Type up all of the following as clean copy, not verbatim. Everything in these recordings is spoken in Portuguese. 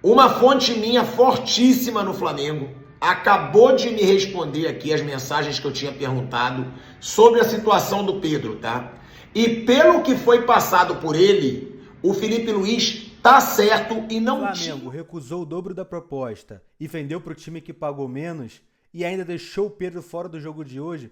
Uma fonte minha fortíssima no Flamengo acabou de me responder aqui as mensagens que eu tinha perguntado sobre a situação do Pedro, tá? E pelo que foi passado por ele, o Felipe Luiz tá certo e não Flamengo tinha. recusou o dobro da proposta e vendeu para o time que pagou menos e ainda deixou o Pedro fora do jogo de hoje.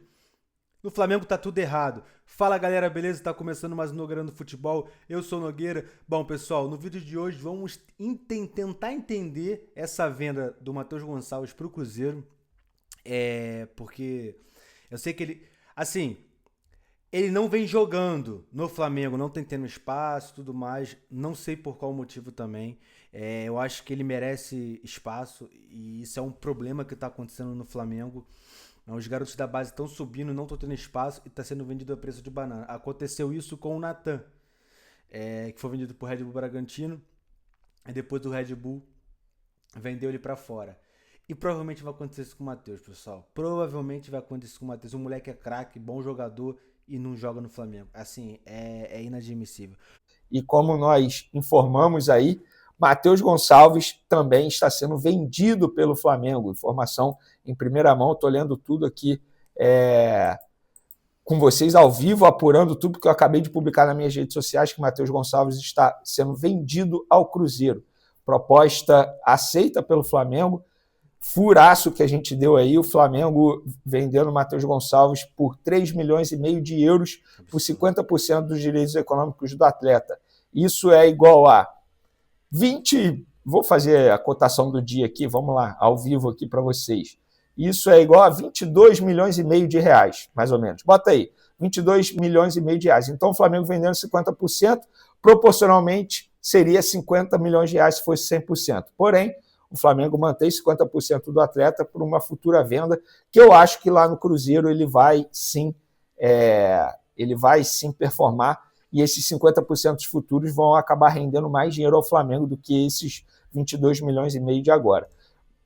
No Flamengo tá tudo errado. Fala galera, beleza? Tá começando mais um Nogueira no Futebol. Eu sou o Nogueira. Bom, pessoal, no vídeo de hoje vamos tentar entender essa venda do Matheus Gonçalves pro Cruzeiro. Porque eu sei que ele. Assim, ele não vem jogando no Flamengo, não tem tendo espaço e tudo mais. Não sei por qual motivo também. Eu acho que ele merece espaço e isso é um problema que tá acontecendo no Flamengo. Os garotos da base estão subindo, não estão tendo espaço e está sendo vendido a preço de banana. Aconteceu isso com o Natan, que foi vendido por Red Bull Bragantino. E depois do Red Bull vendeu ele para fora. E provavelmente vai acontecer isso com o Matheus, pessoal. Provavelmente vai acontecer isso com o Matheus. O moleque é craque, bom jogador e não joga no Flamengo. Assim, é inadmissível. E como nós informamos aí, Matheus Gonçalves também está sendo vendido pelo Flamengo. Informação em primeira mão, estou lendo tudo aqui com vocês ao vivo, apurando tudo que eu acabei de publicar nas minhas redes sociais, que Matheus Gonçalves está sendo vendido ao Cruzeiro. Proposta aceita pelo Flamengo, furaço que a gente deu aí, o Flamengo vendendo o Matheus Gonçalves por 3,5 milhões de euros por 50% dos direitos econômicos do atleta. Isso é igual a 20, vou fazer a cotação do dia aqui, vamos lá, ao vivo aqui para vocês. Isso é igual a 22,5 milhões de reais, mais ou menos. Bota aí, 22,5 milhões de reais. Então o Flamengo vendendo 50%, proporcionalmente seria 50 milhões de reais se fosse 100%. Porém, o Flamengo mantém 50% do atleta por uma futura venda, que eu acho que lá no Cruzeiro ele vai sim performar, e esses 50% dos futuros vão acabar rendendo mais dinheiro ao Flamengo do que esses 22,5 milhões de agora.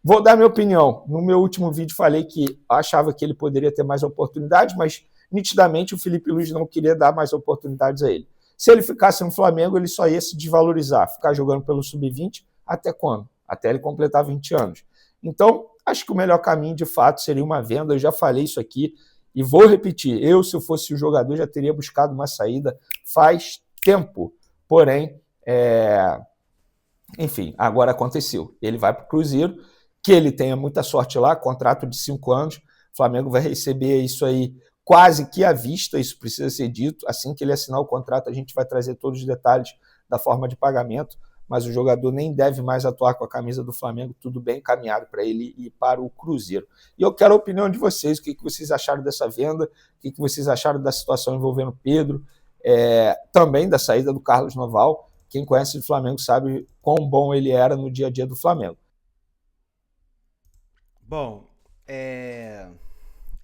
Vou dar minha opinião. No meu último vídeo falei que achava que ele poderia ter mais oportunidades, mas nitidamente o Felipe Luiz não queria dar mais oportunidades a ele. Se ele ficasse no Flamengo, ele só ia se desvalorizar, ficar jogando pelo Sub-20 até quando? Até ele completar 20 anos. Então, acho que o melhor caminho, de fato, seria uma venda. Eu já falei isso aqui e vou repetir. Eu, se eu fosse o jogador, já teria buscado uma saída faz tempo. Porém, enfim, agora aconteceu. Ele vai para o Cruzeiro, que ele tenha muita sorte lá, contrato de 5 anos. O Flamengo vai receber isso aí quase que à vista, isso precisa ser dito. Assim que ele assinar o contrato, a gente vai trazer todos os detalhes da forma de pagamento, mas o jogador nem deve mais atuar com a camisa do Flamengo, tudo bem encaminhado para ele ir para o Cruzeiro. E eu quero a opinião de vocês, o que vocês acharam dessa venda, o que vocês acharam da situação envolvendo o Pedro, também da saída do Carlos Noval. Quem conhece o Flamengo sabe quão bom ele era no dia a dia do Flamengo. Bom, é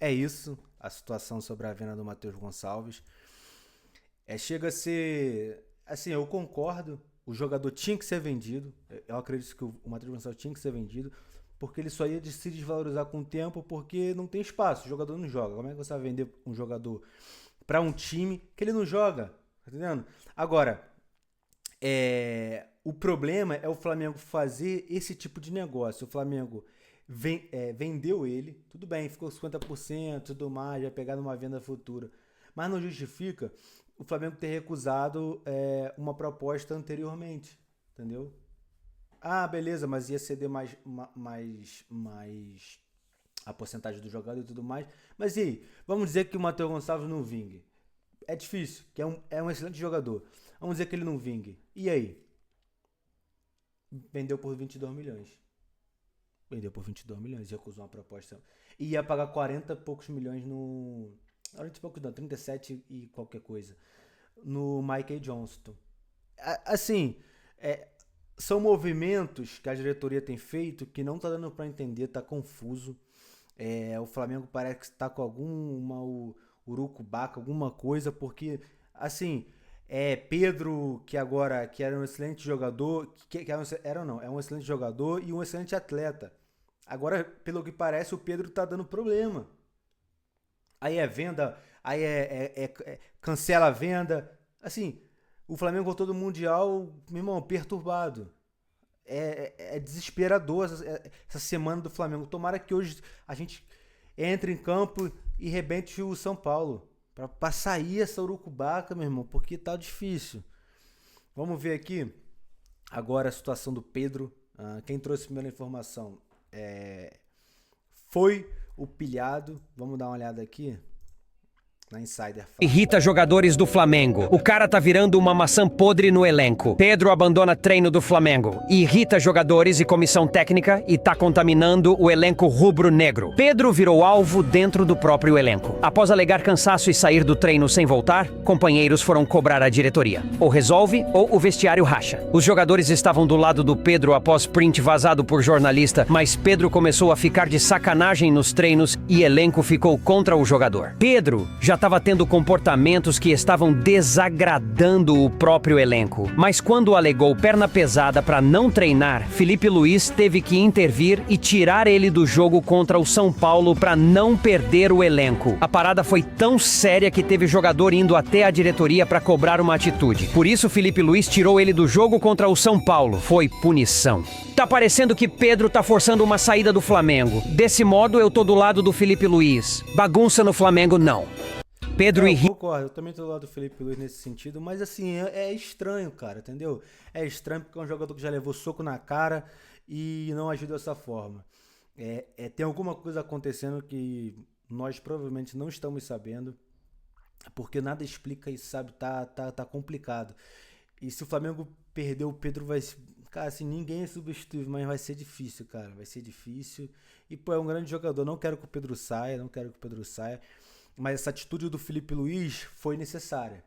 isso, a situação sobre a venda do Matheus Gonçalves. Chega a ser... Assim, eu concordo, o jogador tinha que ser vendido. Eu acredito que o Matheus Gonçalves tinha que ser vendido, porque ele só ia se desvalorizar com o tempo, porque não tem espaço, o jogador não joga. Como é que você vai vender um jogador para um time que ele não joga? Tá entendendo? Agora, o problema é o Flamengo fazer esse tipo de negócio. O Flamengo vendeu ele, tudo bem, ficou 50%, tudo mais, vai pegar numa venda futura. Mas não justifica o Flamengo ter recusado uma proposta anteriormente, entendeu? Ah, beleza, mas ia ceder mais a porcentagem do jogador e tudo mais. Mas e aí? Vamos dizer que o Matheus Gonçalves não vingue. É difícil, que é um excelente jogador. Vamos dizer que ele não vingue. E aí? Vendeu por 22 milhões. Vendeu por 22 milhões, recusou uma proposta. E ia pagar 40 e poucos milhões no... 40 e poucos não, 37 e qualquer coisa. No Michael Johnston. Assim, são movimentos que a diretoria tem feito que não tá dando para entender, tá confuso. O Flamengo parece que está com alguma urucubaca, alguma coisa, porque, assim, Pedro, que era um excelente jogador, é um excelente jogador e um excelente atleta. Agora, pelo que parece, o Pedro tá dando problema. Aí venda, aí cancela a venda. Assim, o Flamengo voltou do Mundial, meu irmão, perturbado. é desesperador essa semana do Flamengo. Tomara que hoje a gente entre em campo e rebente o São Paulo. Pra sair essa urucubaca, meu irmão, porque tá difícil. Vamos ver aqui agora a situação do Pedro. Quem trouxe a primeira informação foi o Pilhado. Vamos dar uma olhada aqui. Na Insider. Irrita jogadores do Flamengo. O cara tá virando uma maçã podre no elenco. Pedro abandona treino do Flamengo. Irrita jogadores e comissão técnica e tá contaminando o elenco rubro-negro. Pedro virou alvo dentro do próprio elenco. Após alegar cansaço e sair do treino sem voltar, companheiros foram cobrar a diretoria. Ou resolve, ou o vestiário racha. Os jogadores estavam do lado do Pedro após print vazado por jornalista, mas Pedro começou a ficar de sacanagem nos treinos e elenco ficou contra o jogador. Pedro já estava tendo comportamentos que estavam desagradando o próprio elenco. Mas quando alegou perna pesada para não treinar, Felipe Luiz teve que intervir e tirar ele do jogo contra o São Paulo para não perder o elenco. A parada foi tão séria que teve jogador indo até a diretoria para cobrar uma atitude. Por isso, Felipe Luiz tirou ele do jogo contra o São Paulo. Foi punição. Tá parecendo que Pedro tá forçando uma saída do Flamengo. Desse modo, eu tô do lado do Felipe Luiz. Bagunça no Flamengo, não. Pedro Eu concordo, eu também tô do lado do Felipe Luiz nesse sentido, mas assim, é estranho, cara, entendeu? É estranho porque é um jogador que já levou soco na cara e não agiu dessa forma. Tem alguma coisa acontecendo que nós provavelmente não estamos sabendo, porque nada explica isso, sabe? Tá complicado. E se o Flamengo perder o Pedro, vai... Cara, assim, ninguém é substituível, mas vai ser difícil, cara, vai ser difícil. E, pô, é um grande jogador, não quero que o Pedro saia, mas essa atitude do Felipe Luiz foi necessária.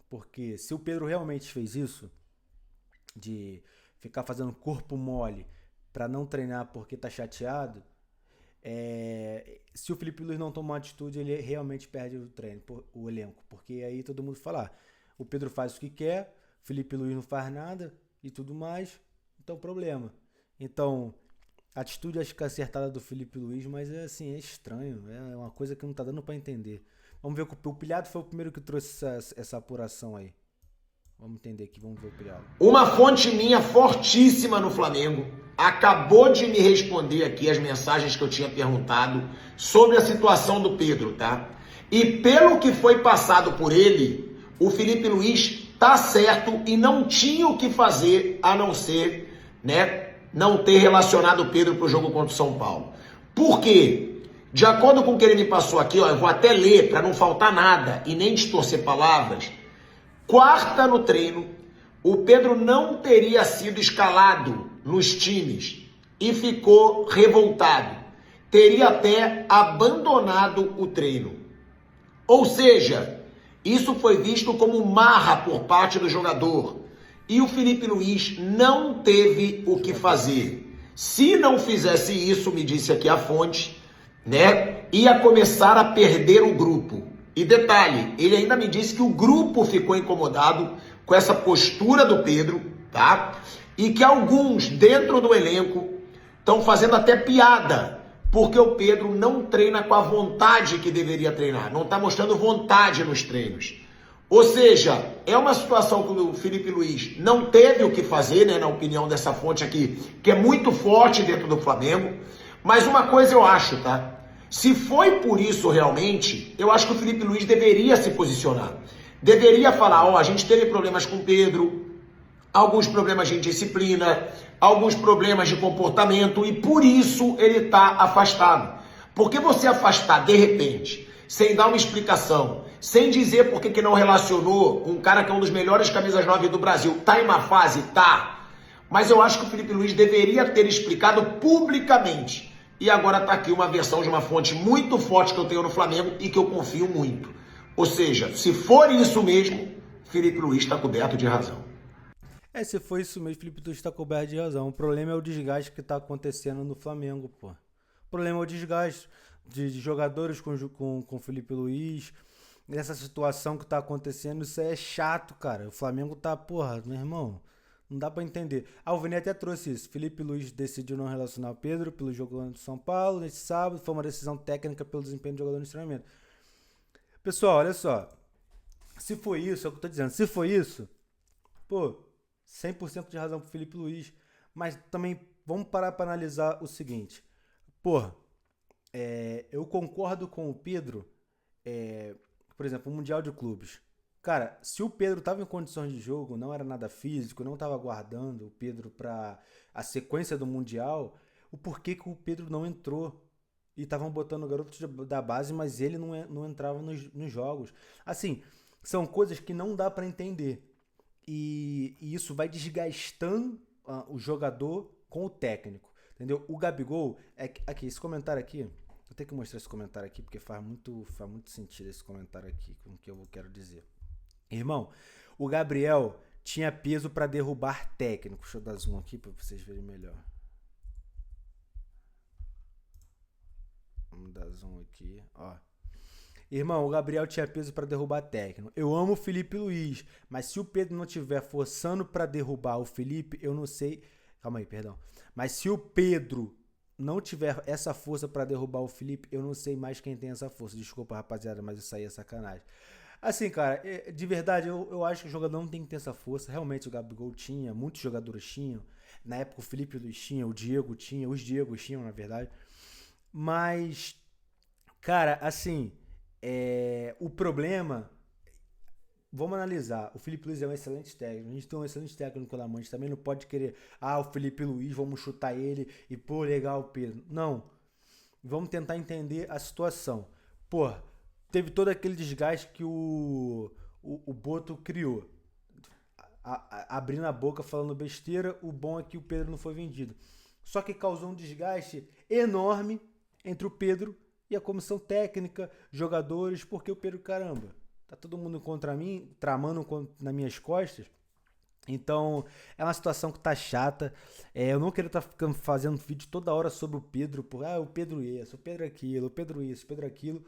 Porque se o Pedro realmente fez isso, de ficar fazendo corpo mole para não treinar porque tá chateado, se o Felipe Luiz não tomar atitude, ele realmente perde o treino, o elenco. Porque aí todo mundo fala, o Pedro faz o que quer, o Felipe Luiz não faz nada e tudo mais, então problema. Então... a atitude acho que é acertada do Felipe Luiz, mas é estranho, é uma coisa que não tá dando pra entender. Vamos ver, o Pilhado foi o primeiro que trouxe essa apuração aí. Vamos entender aqui, vamos ver o Pilhado. Uma fonte minha fortíssima no Flamengo acabou de me responder aqui as mensagens que eu tinha perguntado sobre a situação do Pedro, tá? E pelo que foi passado por ele, o Felipe Luiz tá certo e não tinha o que fazer a não ser, não ter relacionado o Pedro para o jogo contra o São Paulo. Por quê? De acordo com o que ele me passou aqui, eu vou até ler para não faltar nada e nem distorcer palavras. Quarta no treino, o Pedro não teria sido escalado nos times e ficou revoltado. Teria até abandonado o treino. Ou seja, isso foi visto como marra por parte do jogador. E o Felipe Luiz não teve o que fazer. Se não fizesse isso, me disse aqui a fonte, ia começar a perder o grupo. E detalhe, ele ainda me disse que o grupo ficou incomodado com essa postura do Pedro, tá? E que alguns dentro do elenco estão fazendo até piada, porque o Pedro não treina com a vontade que deveria treinar, não está mostrando vontade nos treinos. Ou seja, é uma situação que o Felipe Luiz não teve o que fazer, na opinião dessa fonte aqui, que é muito forte dentro do Flamengo. Mas uma coisa eu acho, tá? Se foi por isso realmente, eu acho que o Felipe Luiz deveria se posicionar. Deveria falar, a gente teve problemas com o Pedro, alguns problemas de disciplina, alguns problemas de comportamento e por isso ele está afastado. Porque você afastar de repente, sem dar uma explicação, sem dizer por que não relacionou um cara que é um dos melhores camisas 9 do Brasil, tá em uma fase? Tá. Mas eu acho que o Felipe Luiz deveria ter explicado publicamente. E agora tá aqui uma versão de uma fonte muito forte que eu tenho no Flamengo e que eu confio muito. Ou seja, se for isso mesmo, Felipe Luiz está coberto de razão. Se for isso mesmo, Felipe Luiz está coberto de razão. O problema é o desgaste que tá acontecendo no Flamengo, pô. O problema é o desgaste de jogadores com o Felipe Luiz. Nessa situação que tá acontecendo, isso é chato, cara. O Flamengo tá, meu irmão, não dá pra entender. O Vini até trouxe isso. Felipe Luiz decidiu não relacionar o Pedro pelo jogo do São Paulo nesse sábado. Foi uma decisão técnica pelo desempenho do jogador no treinamento. Pessoal, olha só. Se foi isso, é o que eu tô dizendo. Se foi isso, 100% de razão pro Felipe Luiz. Mas também vamos parar para analisar o seguinte. Porra, eu concordo com o Pedro, por exemplo, o Mundial de Clubes. Cara, se o Pedro tava em condições de jogo, não era nada físico, não tava aguardando o Pedro para a sequência do Mundial, o porquê que o Pedro não entrou? E estavam botando o garoto da base, mas ele não entrava nos jogos. Assim, são coisas que não dá para entender. E isso vai desgastando o jogador com o técnico. Entendeu? O Gabigol, aqui, esse comentário aqui, eu tenho que mostrar esse comentário aqui, porque faz muito sentido esse comentário aqui com o que eu quero dizer. Irmão, o Gabriel tinha peso para derrubar técnico. Deixa eu dar zoom aqui para vocês verem melhor. Vamos dar zoom aqui, ó. Irmão, o Gabriel tinha peso para derrubar técnico. Eu amo o Felipe Luiz, mas se o Pedro não estiver forçando para derrubar o Felipe, eu não sei. Calma aí, perdão. Mas se o Pedro não tiver essa força para derrubar o Felipe, eu não sei mais quem tem essa força. Desculpa, rapaziada, mas isso aí é sacanagem. Assim, cara, de verdade, eu acho que o jogador não tem que ter essa força. Realmente o Gabigol tinha, muitos jogadores tinham. Na época o Felipe Luiz tinha, o Diego tinha, os Diegos tinham, na verdade. Mas, cara, assim, o problema, vamos analisar, o Felipe Luiz é um excelente técnico, a gente tem um excelente técnico lá, mas a gente também não pode querer, o Felipe Luiz, vamos chutar ele e, pô, legal o Pedro. Não, vamos tentar entender a situação. Pô, teve todo aquele desgaste que o Boto criou, abrindo a boca, falando besteira, o bom é que o Pedro não foi vendido. Só que causou um desgaste enorme entre o Pedro e a comissão técnica, jogadores, porque o Pedro, caramba, tá todo mundo contra mim, tramando nas minhas costas. Então, é uma situação que tá chata. Eu não quero estar fazendo vídeo toda hora sobre o Pedro, o Pedro isso, o Pedro aquilo, o Pedro isso, o Pedro aquilo.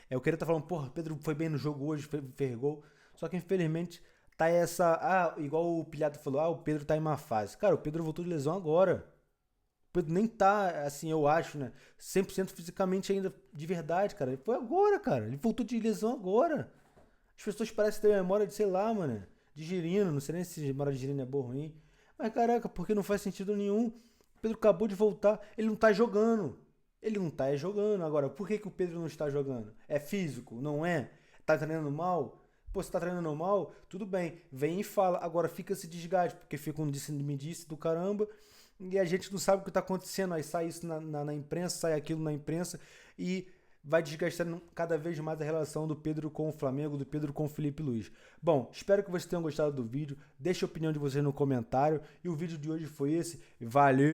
Eu queria estar falando, porra, o Pedro foi bem no jogo hoje, fez gol. Só que infelizmente tá igual o Pilhado falou, o Pedro tá em má fase. Cara, o Pedro voltou de lesão agora. O Pedro nem tá, assim, eu acho, né, 100% fisicamente ainda de verdade, cara. Ele foi agora, cara. Ele voltou de lesão agora. As pessoas parecem ter memória de, sei lá, mano, de girino. Não sei nem se memória de girino é boa ou ruim. Mas, caraca, porque não faz sentido nenhum. O Pedro acabou de voltar. Ele não tá jogando. Ele não tá jogando. Agora, por que o Pedro não está jogando? É físico? Não é? Tá treinando mal? Pô, você tá treinando mal? Tudo bem. Vem e fala. Agora fica esse desgaste, porque fica um disse-me-disse do caramba. E a gente não sabe o que está acontecendo. Aí sai isso na imprensa, sai aquilo na imprensa e vai desgastando cada vez mais a relação do Pedro com o Flamengo, do Pedro com o Felipe Luiz. Bom, espero que vocês tenham gostado do vídeo. Deixe a opinião de vocês no comentário. E o vídeo de hoje foi esse. Valeu!